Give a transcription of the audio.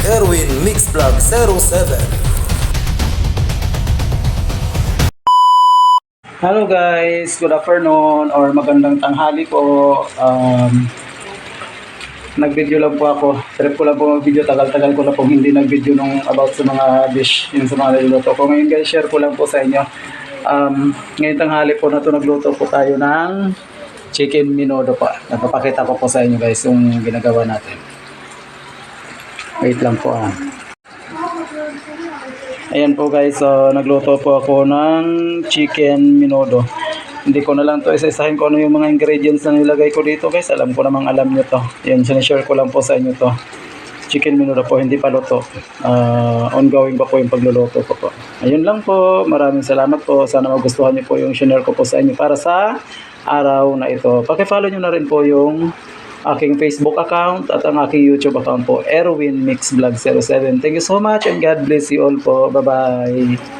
Erwin Mix Vlog 07. Hello guys, good afternoon or magandang tanghali po. Nag-video lang po ako. Trip ko lang po mag-video. Tagal-tagal ko na pong hindi nag-video nung about sa mga dish, yung sa mga niluluto ko. Ngayon guys, share ko lang po sa inyo. Ngayon tanghali po na to nagluto po tayo ng chicken minodo pa. Napapakita ko po sa inyo guys yung ginagawa natin. Wait lang po Ayan po guys, nagluto po ako ng chicken minodo. Hindi ko na lang to isa-isahin ko ano yung mga ingredients na nilagay ko dito guys. Alam ko namang alam nyo to. Yan, sinashare ko lang po sa inyo to. Chicken minodo po, hindi pa luto. Ongoing pa po yung pagluluto ko po. Ayun lang po, maraming salamat po. Sana magustuhan nyo po yung share ko po sa inyo para sa araw na ito. Paki-follow nyo na rin po yung aking Facebook account at ang aking YouTube account po, Erwin Mix Vlog 07. Thank you so much and God bless you all po. Bye-bye.